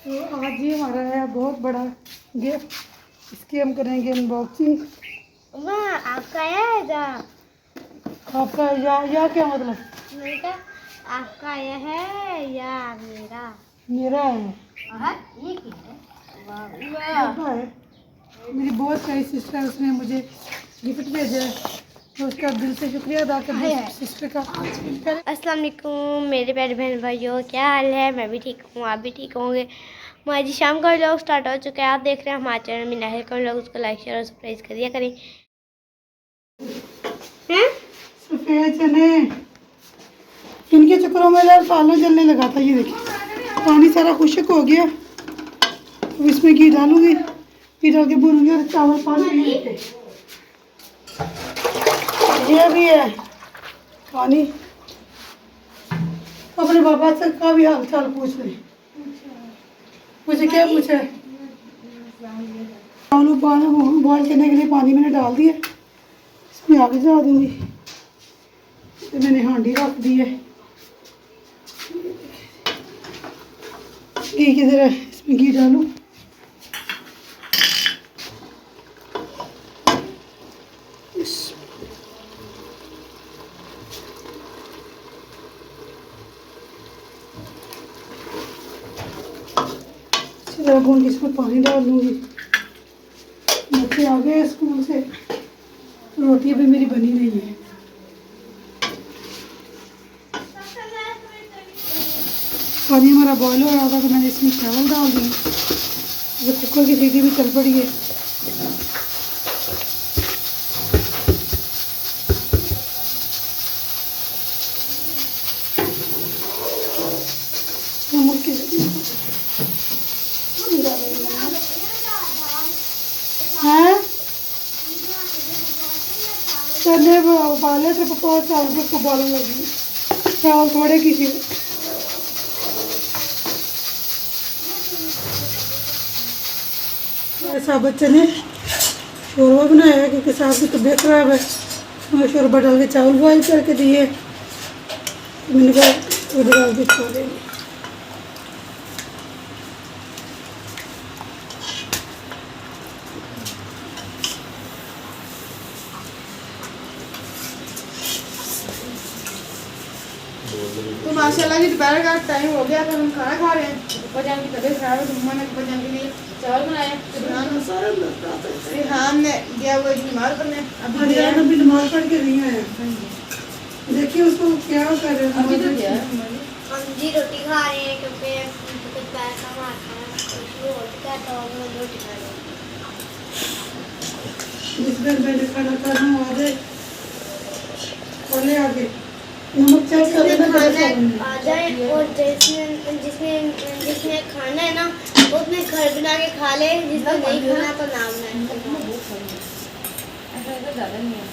तो आज ही हमारा है बहुत बड़ा गिफ्ट, इसकी हम करेंगे अनबॉक्सिंग। आपका है आपका या क्या मतलब? बेटा आपका यह है या मेरा? मेरा है। ये क्या है? आपका है। मेरी बहुत सारी सिस्टर है, उसने मुझे गिफ्ट भेजा है, तो उसका दिल से शुक्रिया अदा कर दिया सिस्टर का। अस्सलाम वालेकुम मेरे प्यारे बहन भाइयों, क्या हाल है? मैं भी ठीक हूँ, आप भी ठीक होंगे। हमारी जी शाम का व्लॉग स्टार्ट हो चुका है। आप देख रहे हैं हमारे चैनल में नाहिल का व्लॉग, उसको लाइक शेयर और सब्सक्राइब करिए करें। सफेद चने इनके चक्करों में यार पालना जलने लगा था। ये देखिए पानी सारा खुश्क हो गया, अब इसमें घी डालूंगी, घी डाल के भूनूंगी और चावल पानी ये भी है पानी। अपने पापा से का भी हाल चाल पूछ रहे। मुझे क्या पूछा है? आलू बॉयल करने के लिए पानी मैंने डाल दिया, इसमें आगे जा दूंगी। तो मैंने हांडी रख दी है, घी की तरह इसमें घी डालूं। अच्छी तरह भून के इसमें पानी डाल दूंगी। बच्चे आ गए स्कूल से, रोटी अभी मेरी बनी नहीं है। पानी हमारा बॉयल हो रहा था तो मैंने इसमें चावल डाल दिए। जो कुकर की सीटी भी चल पड़ी है। नमक की हैं चने उबाले थे पका, चावल को उबालने लगी, चावल थोड़े किसी साबुत चने शोरबा बनाया है क्योंकि साहब की तबीयत खराब है। मैं शोरबा डाल के चावल बॉयल करके दिए, मैंने कहा वो डाल के खा लेंगे। तो माशाल्लाह जी दोपहर का टाइम हो गया, तो हम खाना खा रहे हैं। ऊपर जान की तबीयत खराब है, तो मम्मा ने ऊपर जान के लिए चावल बनाए। रिहान ने दिया वो बीमार करने, अभी अभी नमाज पढ़ के नहीं आया। देखिए उसको क्या कर रहे हैं। अभी तो दिया है हम जी रोटी खा रहे हैं क्योंकि कुछ पैसा मारता है तो हम रोटी खा रहे हैं। जिस घर में खाना खाना आ जाए खोले आगे नमक चेक कर लेना आ जाए, और जिसमें जिसमें जिसमें खाना है ना वो अपने घर बना के खा ले, जिसमें नहीं खाना तो नाम नहीं। ऐसा तो ज़्यादा नहीं है।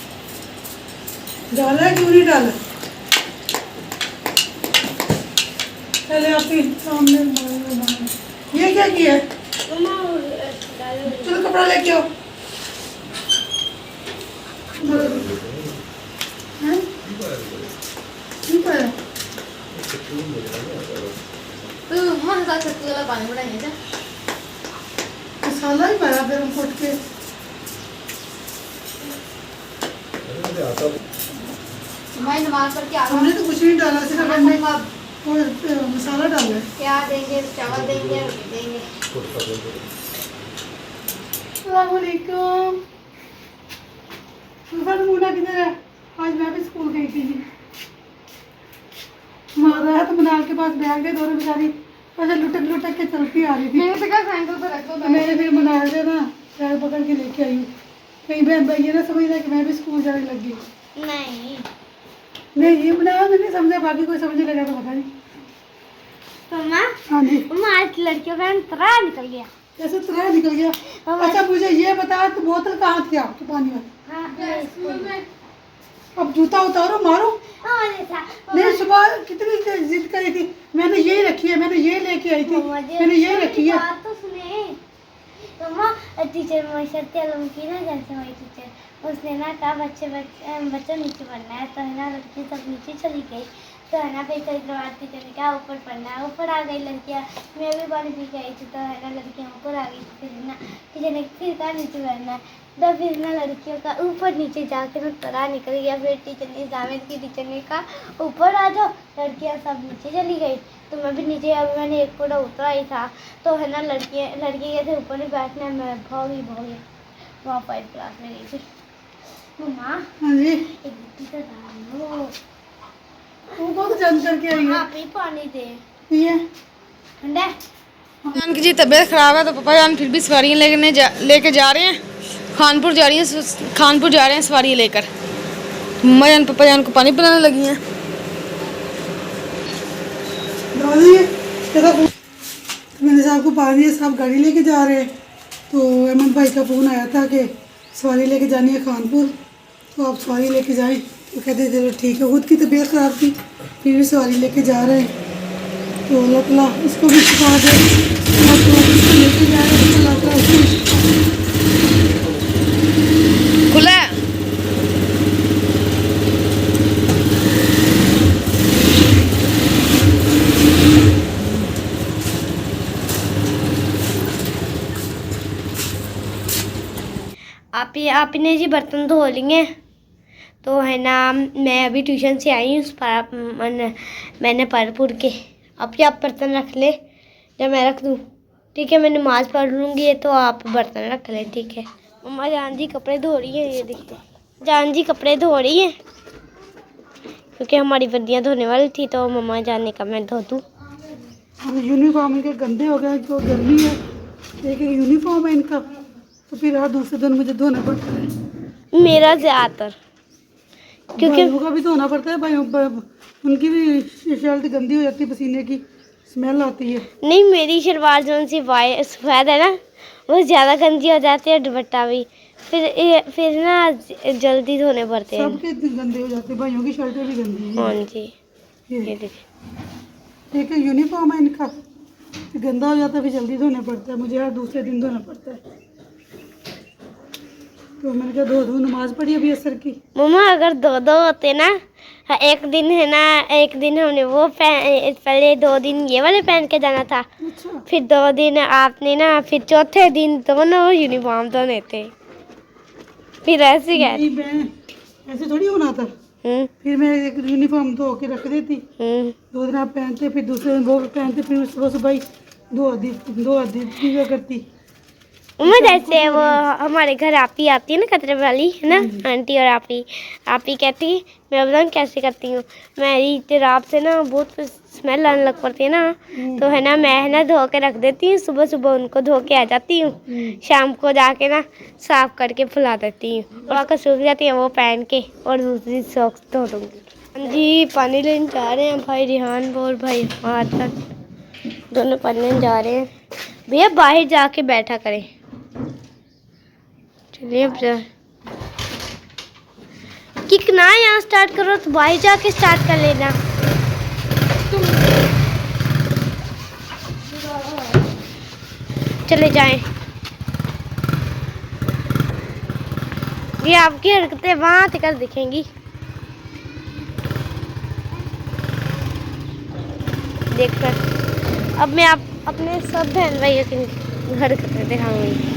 डाला क्यों नहीं डाला? पहले आपके सामने ये क्या किया है? चलो कपड़ा लेके आओ। तो मम्मा साथ सत्तू वाला पानी बनाएंगे क्या? मसाला ही भरा फिर हम फुट के। मैं नमाज पढ़ के आ हमने तो कुछ नहीं डाला, सिर्फ हमने मसाला डाला है। क्या देंगे? चावल देंगे, रोटी देंगे। अस्सलामुअलैकुम। सुफर मूना किधर है? आज मैं भी स्कूल गई थी जी। मारा है तो मनाल के पास बैग गए दोनों बेचारी, ऐसे लुटक के चलती आ रही थी। मैंने तो कहा साइकिल पर रख दो। मैंने फिर मनाल से ना बैग पकड़ के लेके आई हूँ। कहीं बहन भाई ये ना समझना कि मैं भी स्कूल जाने लगी। नहीं ये मनाल मैंने समझा, बाकी कोई समझने लगा तो पता नहीं। मम्मा, हाँ जी मम्मा आज लड़कियों का तरह निकल गया। जैसे तरह निकल गया। अच्छा मुझे ये बता, तो बोतल कहाँ थी आपके पानी वाली? हाँ, स्कूल में। अब जूता उतारो मारो। नहीं सुबह कितनी जिद करी थी, मैंने यही रखी है, मैंने ये लेके आई थी, मैंने ये रखी है। बात तो सुने मम्मा, टीचर माशर्ती आलम की ना जैसे हमारी टीचर, उसने ना कहा बच्चे नीचे पढ़ना है, तो है ना लड़की सब नीचे चली गई। तो है ना फिर कई बार टीचर ने कहा ऊपर पढ़ना है, ऊपर आ गई लड़कियाँ। मैं भी पानी पी के आई थी तो है ना लड़कियाँ ऊपर आ गई थी। फिर ना टीचर ने फिर कहा नीचे बैठना है, तो फिर ना लड़कियों का ऊपर नीचे जाके ना तरा निकल गया। फिर टीचर ने जावेद की टीचर ने कहा ऊपर आ जाओ, लड़कियाँ सब नीचे चली गई। तो मैं भी नीचे, अभी मैंने एक पूरा उतरा ही था तो है ना लड़के कहते ऊपर नहीं बैठना, मैं भागी वहाँ 5 क्लास में गई थी। मम्मा हाँ जी, एक गिट्टी तो डाल लो, वो बहुत जंग करके आई है। आप ही पानी दे ये ठंडा है। जान की जी तबीयत ख़राब है तो पापा जान फिर भी सवारियाँ लेके जा रहे हैं, खानपुर जा रहे हैं सवारियाँ लेकर। मम्मा जान पापा जान को पानी पिलाने लगी हैं। दादी कहता मैंने साहब को पानी है, साहब गाड़ी लेके जा रहे हैं। तो अहमद भाई का फ़ोन आया था कि सवारी लेके जानी है खानपुर, तो आप सवारी लेके जाएं। तो कहते चलो ठीक है, खुद की तबीयत ख़राब थी फिर भी सवारी लेके जा रहे हैं। तो अल्लाह ताला इसको भी शिफा दे, आप लेके जा रहे हैं तो अल्लाह ताला इसको भी शिफा दे। खुला है। आपने जी बर्तन धो लिए। तो है ना मैं अभी ट्यूशन से आई हूँ, मैंने पढ़ पुढ़ के अब आप बर्तन रख ले या मैं रख दूँ? ठीक है, मैं नमाज़ पढ़ लूँगी तो आप बर्तन रख लें। ठीक है। मम्मा जान जी कपड़े धो रही हैं, ये देखिए जान जी कपड़े धो रही हैं क्योंकि हमारी वर्दियाँ धोने वाली थी तो मम्मा जान ने कहा मैं धो दूँ। यूनिफॉर्म इनके गंदे हो गए, जो गर्मी है एक यूनिफॉर्म है इनका, तो फिर हर दूसरे दिन मुझे धोना पड़ता है। मेरा ज़्यादातर क्योंकि भाइयों का भी धोना पड़ता है, उनकी भी शर्ट गंदी हो जाती है, पसीने की स्मेल आती है। नहीं, मेरी शलवार जो सी सफ़ेद है ना वो ज़्यादा गंदी हो जाती है, दुपट्टा भी फिर ना जल्दी धोने पड़ते हैं। सबके गंदे हो जाते हैं, भाइयों की शर्टें भी गंदी हैं। हाँ जी, ये ये देखिए एक यूनिफॉर्म है इनका, गंदा हो जाता है फिर जल्दी धोना पड़ता है, मुझे हर दूसरे दिन धोना पड़ता है। तो मैंने कहा धो दूँ, नमाज पढ़ी अभी असर की। मम्मा अगर दो होते ना, एक दिन है ना, एक दिन हमने वो पहले 2 दिन ये वाले पहन के जाना था, अच्छा, फिर 2 दिन आपने ना, फिर चौथे दिन दोनों यूनिफॉर्म धोने थे। फिर ऐसे क्या? नहीं मैं ऐसे थोड़ी होना था, फिर मैं एक यूनिफॉर्म धो के रख देती, 2 दिन आप पहनते फिर दूसरे दिन वो पहनते, फिर सुबह सुबह ही दो आदि करती। मम्मा जैसे वो हमारे घर आपी आती है ना, खतरे वाली है ना आंटी, और आपी कहती है, मैं बताऊँ कैसे करती हूँ, मेरी रात से ना बहुत स्मेल आने लग पड़ती है ना, तो है ना मैं ना धो के रख देती हूँ, सुबह सुबह उनको धो के आ जाती हूँ, शाम को जाके ना साफ करके फुला देती हूँ और आकर सूख जाती है वो पहन के, और दूसरी सॉक्स धो दूँगी। जी पानी लेने जा रहे हैं भाई रिहान और भाई तक दोनों पानी लेने जा रहे हैं। भैया बाहर जाके बैठा करें। चलिए अब कितना यहाँ स्टार्ट करो तो बाहर जाके स्टार्ट कर लेना। चले जाएं। ये आपकी हरकतें वहाँ तक दिखेंगी। देखकर अब मैं आप अपने सब बहन भाइयों की हरकतें दिखाऊंगी।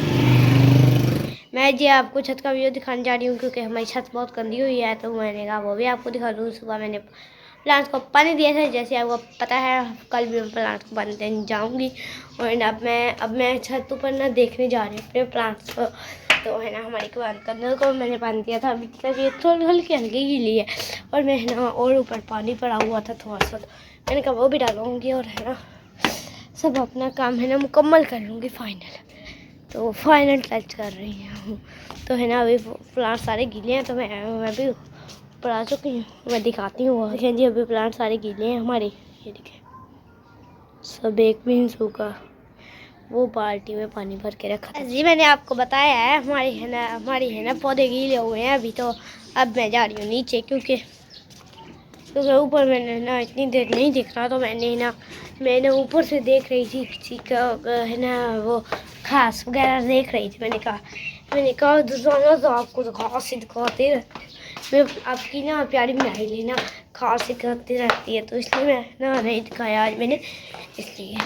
मैं जी आपको छत का व्यू दिखाने जा रही हूँ क्योंकि हमारी छत बहुत गंदी हुई है, तो मैंने कहा वो भी आपको दिखा दूँ। सुबह मैंने प्लांट्स को पानी दिया था, जैसे आपको पता है कल भी मैं प्लांट्स को पानी देने जाऊँगी। और अब मैं छत ऊपर ना देखने जा रही हूँ अपने प्लांट्स को। तो है ना हमारी कनल को मैंने पानी दिया था, अभी तक ये थोड़ी हल्की गीली है, और मैं है ना और ऊपर पानी पड़ा हुआ था थोड़ा सा, मैंने कहा वो भी डालूँगी और है ना सब अपना काम है ना मुकम्मल कर लूँगी फाइनल। तो फाइनल टच कर रही हूँ। तो है ना अभी प्लांट सारे गीले हैं, तो मैं भी ऊपर आ चुकी हूँ, मैं दिखाती हूँ। देखिए जी अभी प्लांट सारे गीले हैं हमारे, ये देखिए सब एक भी नहीं सूखा, वो बाल्टी में पानी भर के रखा था। जी मैंने आपको बताया है हमारी है ना पौधे गीले हुए हैं अभी। तो अब मैं जा रही हूँ नीचे क्योंकि ऊपर मैंने ना इतनी देर नहीं दिख रहा, तो मैंने ऊपर से देख रही थी किसी का है ना वो घास वगैरह देख रही थी। मैंने कहा दोनों तो आपको तो घास ही दिखाते रहते, मैं आपकी ना प्यारी मिठाई ना खांसी करती रहती है, तो इसलिए मैं ना नहीं दिखाया आज मैंने, इसलिए।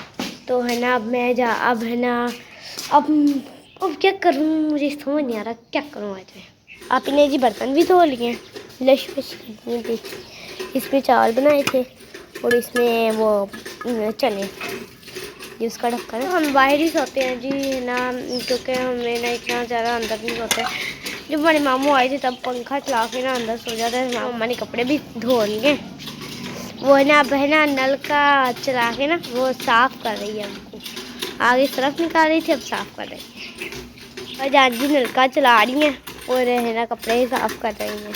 तो है ना अब है ना अब क्या करूँ, मुझे समझ नहीं आ रहा क्या करूँ आज मैं। आप ने जी बर्तन भी धो लिए हैं, लश वश करनी थी। इसमें चावल बनाए थे और इसमें वो चने, ये उसका ढक्कन है। हम बाहर ही सोते हैं जी है ना, क्योंकि हमें ना इतना ज़्यादा अंदर नहीं सोते। जब हमारे मामू आए थे तब पंखा चला के ना अंदर सो जाते हैं। मम्मा ने कपड़े भी धो लिए, वो है ना अब है ना नल का चला के ना वो साफ़ कर रही है हमको। आगे तरफ निकाल रही थी, अब साफ़ कर रही है। और जान जी नलका चला रही हैं और है ना कपड़े ही साफ़ कर रही हैं।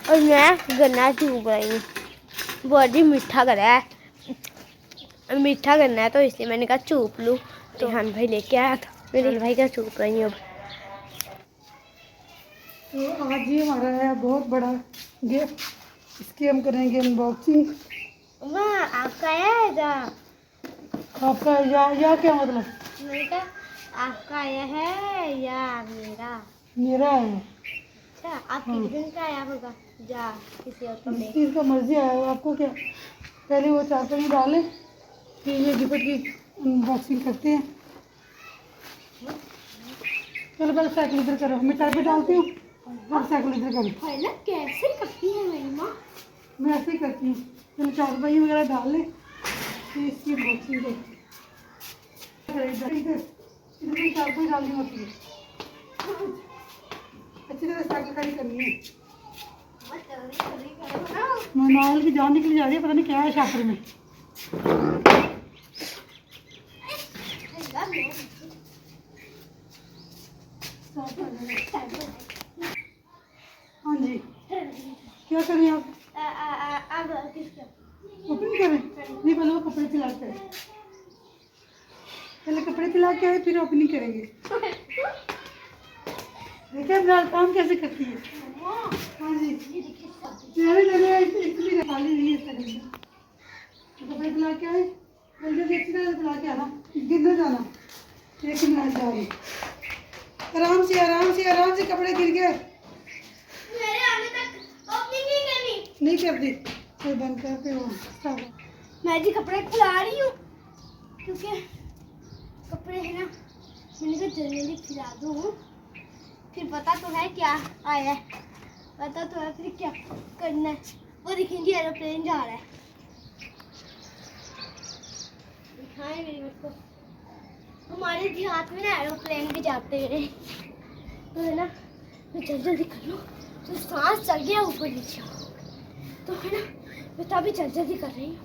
और मैं गन्ना चूप रही हूँ, बहुत ही मीठा कर रहा है, मीठा करना है, तो इसलिए मैंने कहा चूप लूँ। तो हान भाई लेके आया था, मेरे भाई का चूप रही हूँ अब। तो आज ये हमारा है बहुत बड़ा गिफ्ट, इसकी हम करेंगे अनबॉक्सिंग। आपका है आपका या क्या मतलब? आपका आया है या मेरा? मेरा है। अच्छा, आप किस दिन का आया होगा जा किसी और को जिस दे। चीज़ का मर्जी आया आपको क्या, पहले वो चाकू में डालें, फिर ये गिफ्ट की अनबॉक्सिंग करते हैं। चलो पहले साइकिल इधर करो, मैं टाइप पे डालती हूँ, अब साइकिल इधर करो। ना कैसे करती है मेरी माँ? मैं ऐसे ही करती हूँ। चलो चाकू भाई वगैरह डाल लें, फिर इसकी अनबॉक्सिंग करें। इधर चाकू डालनी होती है, अच्छी तरह साइकिल खड़ी करनी है। मनाल की जान निकली जा रही है, पता नहीं क्या है शापर में। हाँ जी, क्या करें आप? ओपन करें? नहीं, पहले वो कपड़े फैला के आए, पहले कपड़े फैला के आए फिर ओपनिंग करेंगे। देखिए अब काम कैसे करती है। हाँ जी, इसलिए खाली नहीं है, कपड़े फैला के आए, जल्दी अच्छी तरह फैला के आना, गिर न जाना। एक मिनट जा रही, आराम से आराम से आराम से, कपड़े गिर गए। मेरे आने तक ओपनिंग नहीं करनी। नहीं कर दी, फिर बंद कर, फिर वो मैं जी कपड़े फैला रही हूँ, क्योंकि कपड़े है ना मैंने कहा जल्दी फैला दूँ, फिर पता तो है क्या आया है, पता तो है फिर क्या करना है। वो दिखेंगे एरोप्लेन जा रहा है, दिखाएं मेरी मत को। हमारे भी हाथ में ना एरोप्लेन भी जाते हैं, तो है ना मैं जल्दी कर लूँ, तो सांस चल गया ऊपर नीचे, तो है ना मैं तभी जल्दी कर रही हूँ,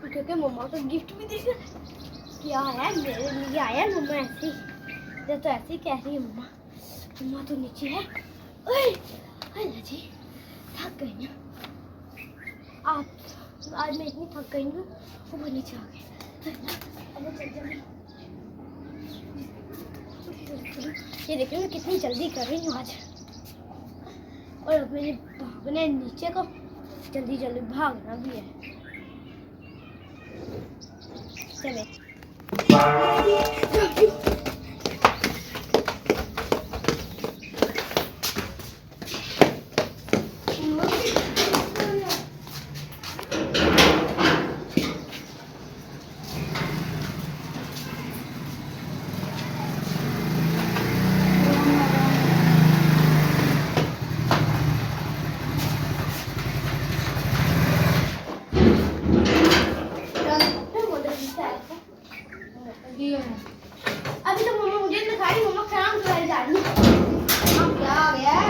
क्योंकि मम्मा का गिफ्ट भी देखा क्या है मेरे लिए आया। मम्मा ऐसे ही जब तो ऐसे ही कह रही है, मम्मा मम्मा तो नीचे है। ओए जी थक गई ना आप, आज मैं इतनी थक गई हूँ, वो नीचे आ गए। ये देखिए मैं कितनी जल्दी कर रही हूँ आज, और अब मैंने भागना है नीचे को, जल्दी जल्दी भागना भी है। चले अभी तो मम्मा मुझे दिखा रही, मम्मा काम कराई जा रही है। क्या आ गया है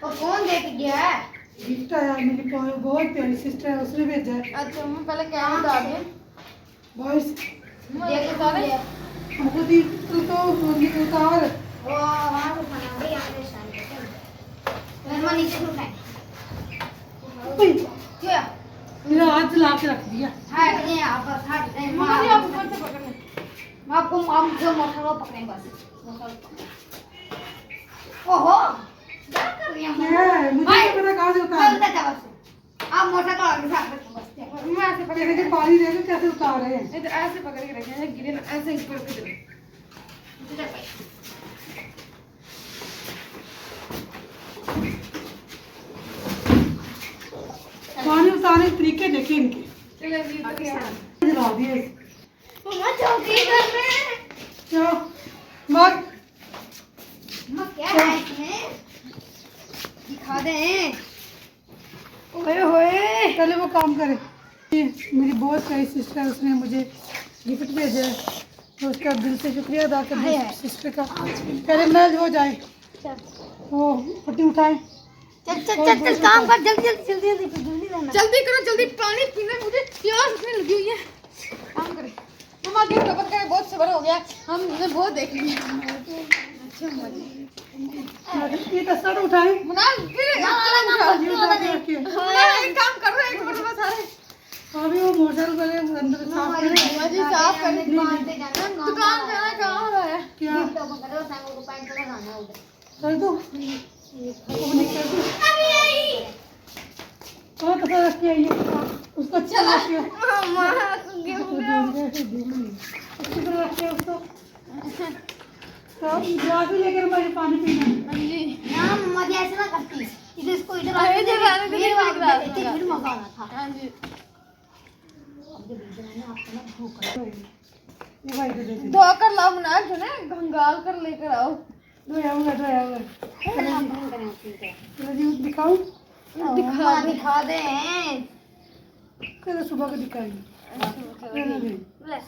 और कौन दे के गया है? गिफ्ट आया मेरी बहुत प्यारी सिस्टर है, उसने भेजा है। अच्छा मम्मी पहले क्या बता दें, बॉयज देख बता रहे हमको दी तो उतार वो वहां से खाना भी आने शाम को मम्मा नीचे उठाए। क्या मेरा हाथ जला के रख दिया। हट गए आप, बस हट गए। मम्मा जी आप ऊपर से पकड़ने, मैं आपको जो मोटर वो पकड़े बस। ओहो क्या कर रही हैं? क्या है? मुझे नहीं पता कहाँ से उतार चलते जाओ बस, आप मोटर को आगे साथ रखो बस। मम्मा ऐसे पकड़ के पानी दे के कैसे उतार रहे हैं। इधर ऐसे पकड़ के रखे हैं, गिरे ना ऐसे ऊपर की तरफ। पानी उतारने के तरीके देखे इनके। जला दिए मम्मा चौकी कर रहे हैं। क्या भाग मम्मा क्या है इसमें? दिखा दे। ओए होए पहले वो काम करे। ये मेरी बहुत प्यारी सिस्टर, उसने मुझे गिफ्ट भेजा है, तो उसका दिल से शुक्रिया अदा कर दे सिस्टर का। पहले मैच हो जाए, वो पट्टी उठाए। चल चल चल चल काम कर जल्दी जल्दी जल्दी जल्दी जल्दी रहना। जल्दी करो, जल्दी पानी पीना है मुझे, प्यास इसमें लगी हुई है। काम करे मम्मा, गिफ्ट ओपन करके बहुत सबर हो गया, हमने बहुत देख लिया। अच्छा मम्मा जी, ये तो सर उठाए। मुना फिर ये उठा के रखिए। मुना एक काम कर रहे हैं, एक मिनट में सारे अभी वो मोटर वाले अंदर साफ करे। मम्मा जी साफ करने दुकान जाना कहाँ हो रहा है? क्या कर दो, वो नहीं कर दो। कहाँ पता रखी है ये, उसको अच्छा रखिए। मम्मा अच्छी तरह रखिए उसको। तो गिलास भी लेकर हमारे पानी पीना है। हाँ जी, ना मम्मा जी ऐसे ना करती, इधर इसको इधर अरे आके इधर आने दे, फिर इधर वापस आने देते, दे। फिर मजा आना था। हाँ जी, ये भाई को दे दे। धो कर लाओ मुना, जो ना घंगाल कर लेकर आओ। धोया हुआ। चलो जी दिखाऊं? दिखा दे। चलो सुबह को दिखाएंगे।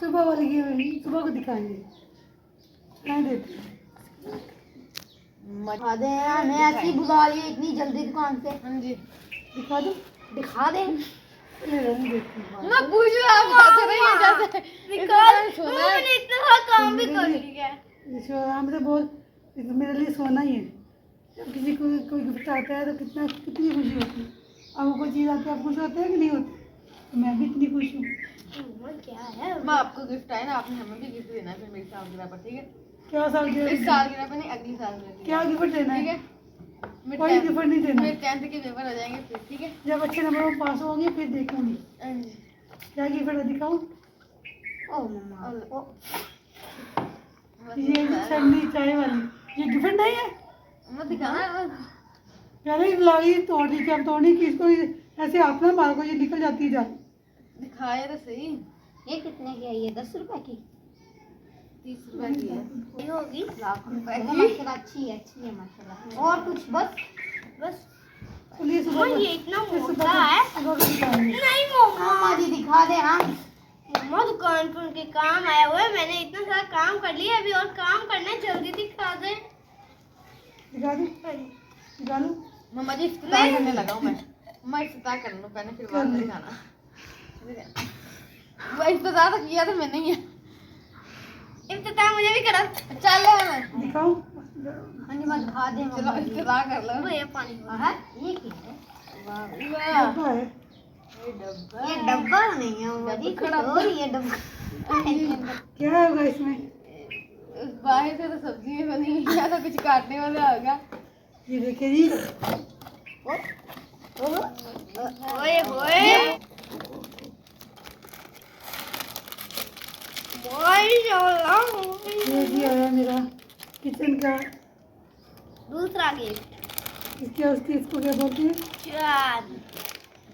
सुबह वाली की सुबह को दिखाएंगे। नहीं देते। दिखा दे, हमें ऐसी बुला लिया इतनी जल्दी दुकान से। हाँ जी, दिखा दो। दिखा दे। नहीं देती। मैं पूछ रहा हूँ कैसे रही है जैसे सोना है। मैंने इतना काम भी कर लिया। हम तो बोल मेरे लिए सोना ही है। जब किसी को कोई गिफ्ट आता है तो कितनी खुशी होती है। अब कोई चीज़ आती है, आप खुश होते हैं कि नहीं होते? तो मैं भी इतनी खुश हूँ। क्या है? मैं आपको गिफ्ट आए ना, आपने हमें भी गिफ्ट देना है फिर मेरी सालगिरह पर, ठीक है? क्या साल इस सालगिरह पर नहीं, अगली सालगिरह। क्या गिफ्ट देना ठीक है? है, कोई गिफ्ट नहीं देना। मेरे 10th के पेपर हो जाएंगे फिर, ठीक है? जब अच्छे नंबर में पास होंगे फिर देखूंगी हाँ जी। क्या गिफ्ट है, दिखाऊं? ओ मम्मा ये ठंडी चाय वाली, ये गिफ्ट नहीं है। मत दिखाना। पहले ही लागी तोड़ दी, क्या तोड़नी की इसको ऐसे हाथ ना मारो, ये निकल जाती है जा। दिखाए तो सही। ये कितने की है? ये 10 रुपए की 30 रुपए की है। ये होगी लाख रुपए की। माशाल्लाह अच्छी है माशाल्लाह। और कुछ बस चलिए सुबह ये इतना फिर मोटा है। सुबह को दिखाएंगे। नहीं मम्मा जी दिखा दे। हाँ मम्मा दुकान पर उनके काम आया हुआ है, मैंने इतना सारा काम कर लिया, अभी और काम करना है, जल्दी दिखा दे। दिखा दूं? दिखा दूं? मम्मा जी इफ्तितार करने लगा हूँ मैं। मम्मा इफ्तितार कर लूँ पहले, फिर बाद में दिखाना। वो इफ्तितार तो किया तो मैंने ही है। इफ्तितार मुझे भी करा। चल मैं दिखाऊं? हाँ जी मैं दिखा दे। चलो इफ्तितार कर लो। ये पानी है, ये क्या है? वाह, डब्बा है। ये डब्बा। ये डब्बा नहीं है मम्मा जी, कुछ और ये डब्बा। क्या होगा इसमें? बाहर से तो सब्जी में बनी हुई है, तो कुछ काटने वाला होगा। ये देखिए जी, ओए होए ये भी आया मेरा किचन का। दूसरा गिफ्ट इसके उसकी इसको क्या बोलते हैं? चार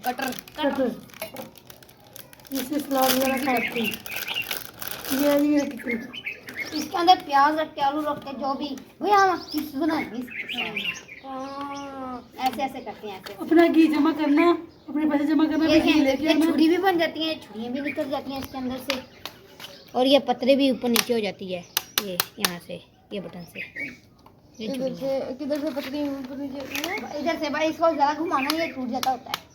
कटर। कटर। इससे सलाद वगैरह काटते हैं। ये है मेरा किचन का। इसके अंदर प्याज रख के, आलू रख के, जो भी वही हम चिप्स बनाएंगे। ऐसे ऐसे करते हैं ऐसे। अपना घी जमा करना, अपने पैसे जमा करना, फिर घी लेके ये आना। छुरी भी बन जाती है, छुरियाँ भी निकल जाती हैं इसके अंदर से, और ये पतरे भी ऊपर नीचे हो जाती है, ये यहाँ से, ये बटन से। ये छुरियाँ। किधर से पतली ऊपर नीचे? इधर से भाई इसको ज़्यादा घुमाना, ये टूट जाता होता है।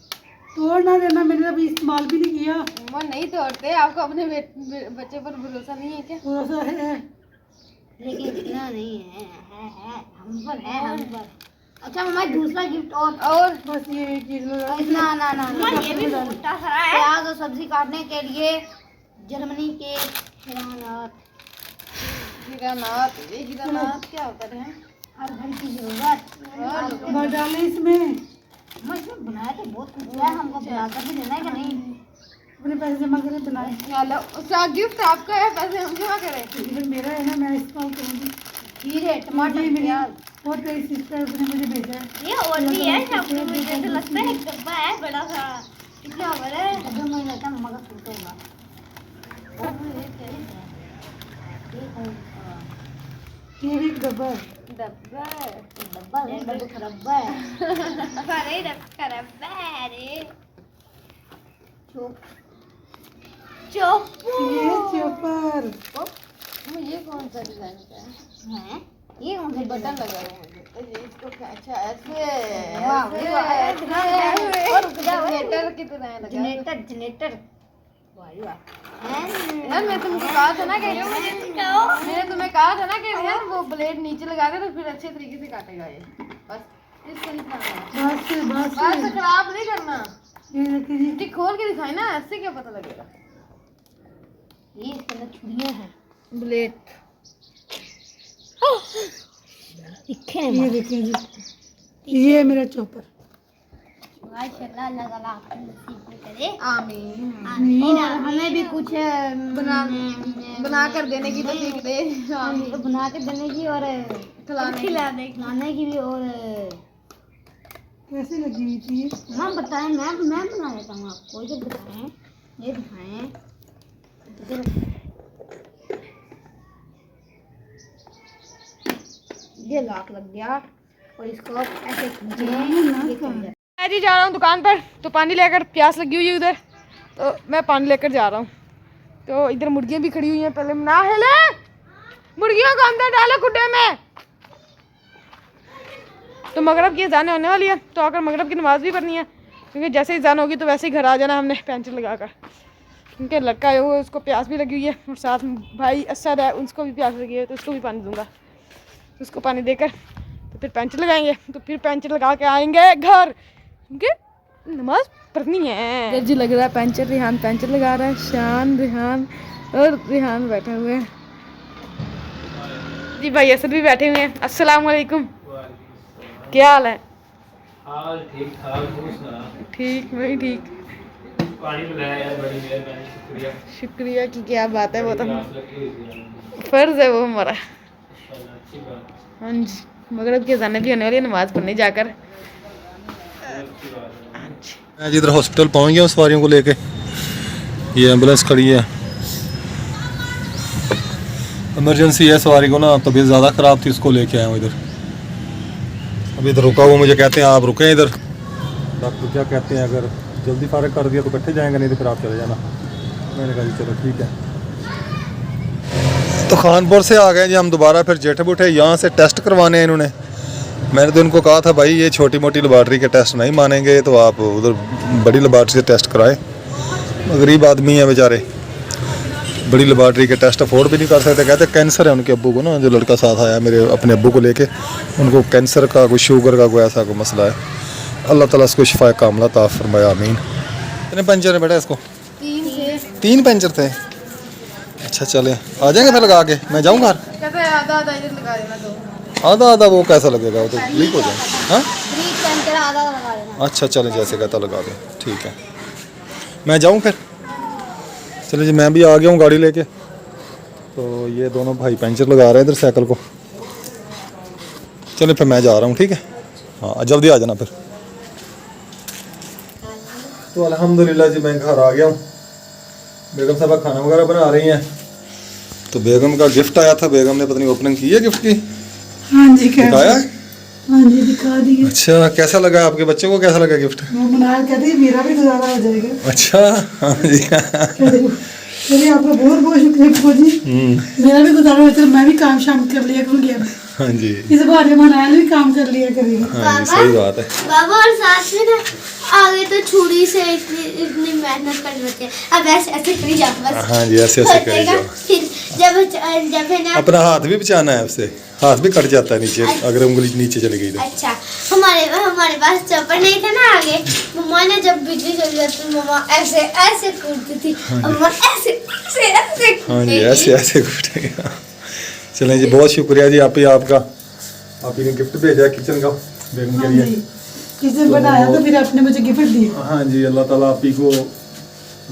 तोड़ ना देना, मैंने अभी इस्तेमाल भी नहीं किया। मम्मा नहीं तोड़ते, आपको अपने बच्चे पर भरोसा नहीं है क्या? थोड़ा सा है। लेकिन इतना नहीं है, हम पर है, हम पर। अच्छा मम्मा दूसरा गिफ्ट और बस ये एक चीज लगा। ना ना ना ये भी मोटा सा है। प्याज और सब्जी काटने के लिए जर्मनी के हिरानात क्या होता है? हर घर की जरूरत। बस डाले इसमें। मैं इसमें बनाया तो बहुत कुछ है, हमको बनाकर भी देना है कि नहीं? अपने पैसे जमा करें बनाए। हेलो उसका गिफ्ट आपका है, पैसे हम जमा करें। फिर मेरा है ना, मैं इस्तेमाल करूँगी। खीरे टमाटर मेरी प्याज और मेरी सिस्टर ने मुझे भेजा है। ये और भी है आपको, मुझे तो लगता है एक डब्बा है बड़ा सा, कितना बड़ा है। डब्बे में लगता है मम्मा का फोटो होगा। ये भी एक डब्बा है। डब्बा डब्बा अरे डब्बा अरे चोपू। ये चॉपर। ये कौन सा डिजाइन का है? ये कौन सा बटन लगा हुआ है? इसको अच्छा ऐसे जनरेटर की तरह लगा। जनरेटर यार मैं तुमको कहा था ना कि मैंने तुम्हें कहा था ना कि यार वो ब्लेड नीचे लगा दे तो फिर अच्छे तरीके से काटेगा ये। बस इसको नहीं खाना, बस बस खराब नहीं करना। ये देखिए जी। ठीक खोल के दिखाई ना, ऐसे क्या पता लगेगा। ये इसके अंदर छुरियां हैं, ब्लेड दिखे ये देखिए जी, ये है मेरा चॉपर। माशाल्लाह अल्लाह ताला आपको नसीब में करे। आमीन। आमीन। हमें भी कुछ बना कर देने की तौफीक दे। तो बना के देने की और खिलाने की भी। और कैसे लगी हुई थी ये? मैं बताएं, मैं बना देता हूँ आपको। इधर दिखाएं, ये दिखाएं। ये लॉक लग गया और इसको आप ऐसे कीजिए, ये खुल जाए। मैं जी जा रहा हूँ दुकान पर, तो पानी लेकर, प्यास लगी हुई है उधर, तो मैं पानी लेकर जा रहा हूँ। तो इधर मुर्गियाँ भी खड़ी हुई हैं, पहले ना हिले, मुर्गियों को अंदर डालो खुड्डे में। तो मगरब की अज़ान होने वाली है, तो आकर मगरब की नमाज़ भी पढ़नी है, क्योंकि जैसे ही अज़ान होगी तो वैसे ही घर आ जाना हमने पेंचर लगा कर। क्योंकि लड़का है वो, उसको प्यास भी लगी हुई है, और साथ में भाई असर है, उसको भी प्यास लगी है, तो उसको भी पानी दूंगा। उसको पानी देकर तो फिर पेंचर लगाएंगे, तो फिर पेंचर लगा के आएंगे घर, क्योंकि नमाज पढ़नी है। जी लग रहा है पेंचर, रिहान पेंचर लगा रहा है, शान, रिहान और रिहान बैठे हुए हैं जी। भाई असद भी बैठे हुए हैं। अस्सलाम वालेकुम, क्या हाल है? हाल ठीक ठाक, तू सुना? ठीक, मैं ठीक। पानी पिलाया यार, बड़ी मेहरबानी, शुक्रिया। शुक्रिया की क्या बात है, वो तो प्यास लगी हुई थी यार। फर्ज है वो हमारा। माशाल्लाह, अच्छी बात हाँ जी, मगरब की अज़ान भी होने वाली है, नमाज पढ़ने जाकर। है, अच्छी बात है। हाँ जी। मैं जिधर हॉस्पिटल पहुंच गया हूँ सवारियों को लेके, ये एम्बुलेंस खड़ी है, इमरजेंसी है, सवारी को ना तबीयत ज़्यादा ख़राब थी, उसको लेके आया हूँ इधर। अभी इधर रुका हुआ, मुझे कहते हैं आप रुकें इधर, डॉक्टर क्या कहते हैं, अगर जल्दी फारग कर दिया तो इकट्ठे जाएंगे, नहीं तो फिर आप चले जाना। मैंने कहा जी चलो ठीक है। तो खानपुर से आ गए जी हम दोबारा, फिर जेठे बुठे यहाँ से टेस्ट करवाने हैं इन्होंने। मैंने तो इनको कहा था भाई ये छोटी मोटी लेबॉर्ट्री के टेस्ट नहीं मानेंगे, तो आप उधर बड़ी लेबॉर्ट्री से टेस्ट कराएं। गरीब आदमी है बेचारे, बड़ी लेबॉर्ट्री के टेस्ट अफोर्ड भी नहीं कर सकते। कहते कैंसर है उनके अब्बू को ना, जो लड़का साथ आया मेरे अपने अब्बू को लेके, उनको कैंसर का, कोई शुगर का, कोई ऐसा कोई मसला है। अल्लाह ताला इसको शिफा कामला ता फरमाया, आमीन। कितने पंचर है बेटा इसको? 3 पंचर थे। अच्छा चले आ जाएंगे फिर लगा के, मैं जाऊँगा। कहते हैं आधा आधा इधर लगा देना, तो आधा आधा वो कैसा लगेगा, वो तो लीक हो जाए। हाँ आधा लगा देना। अच्छा चले, जैसे कहता लगा दो, ठीक है। मैं जाऊँ फिर? चले जी, मैं भी आ गया हूँ गाड़ी लेके। तो ये दोनों भाई पंचर लगा रहे हैं इधर साइकिल को। चले फिर मैं जा रहा हूँ, ठीक है। हाँ जल्दी आ जाना फिर। तो अल्हम्दुलिल्लाह जी मैं घर आ गया हूँ। बेगम साहब खाना वगैरह बना रही हैं। तो बेगम का गिफ्ट आया था, बेगम ने पता नहीं ओपनिंग की है गिफ्ट की, हाँ जी दिखाया है? हाँ जी दिखा दिए। अच्छा कैसा लगा आपके बच्चों को, कैसा लगा गिफ्ट? वो मनाल कहती है मेरा भी गुजारा हो जाएगा। अच्छा हाँ जी। चलिए आपका बहुत बहुत शुक्रिया फौजी, मेरा भी गुजारा हो जाएगा, मैं भी काम शाम कर लिया करूँगी अब। हाँ जी इस बहाने मनाल भी काम कर लिया करेगी। हाँ जी सही बात है। बाबा और साथ में ना आगे तो छुरी से इतनी मेहनत करनी होती है, अब ऐसे ऐसे करी जाओ बस। हाँ जी ऐसे ऐसे करी जाओ। फिर जब है ना, अपना हाथ भी बचाना है, उससे हाथ भी कट जाता है नीचे, अगर उंगली नीचे चली गई तो। अच्छा हमारे पास चॉपर नहीं था ना आगे, मम्मा ने जब बिजली चली जाती मम्मा ऐसे ऐसे कूदती थी, मम्मा ऐसे ऐसे ऐसे हाँ जी कूदेगी। ऐसे ऐसे कूटेगा। चलें जी बहुत शुक्रिया जी आप ही, आपका आप ही ने गिफ्ट भेजा किचन का बेगम के लिए। किसी ने बनाया तो फिर आपने मुझे गिफ्ट दिया। हाँ जी अल्लाह ताला आप ही को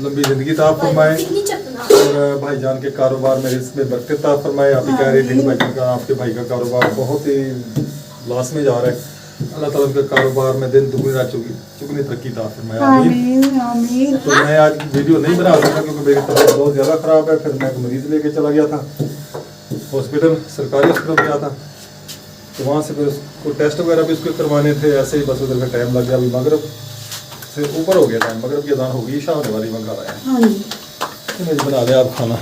लंबी ज़िंदगी ता फरमाए और भाईजान के कारोबार में रिस्क में बरकत ता फरमाए। आप ही कह रहे थे कि भाईजान का, आपके भाई का कारोबार बहुत ही लॉस में जा रहा है। अल्लाह ताला उनके कारोबार में दिन दुगनी रात चुगनी तरक्की ता फरमाए। आमीन। आमीन। तो मैं आज वीडियो नहीं बना सका क्योंकि मेरी तबीयत बहुत ज़्यादा ख़राब है। फिर मैं एक मरीज़ लेके चला गया था हॉस्पिटल, सरकारी हॉस्पिटल गया था, तो वहाँ से फिर उसको टेस्ट वगैरह भी उसके करवाने थे। ऐसे ही बस उधर का टाइम लग गया। अभी मगरब से ऊपर हो गया टाइम, मगरब की अजान हो गई, शाम होने वाली, मैं घर आया। हाँ जी। बना लिया आप खाना।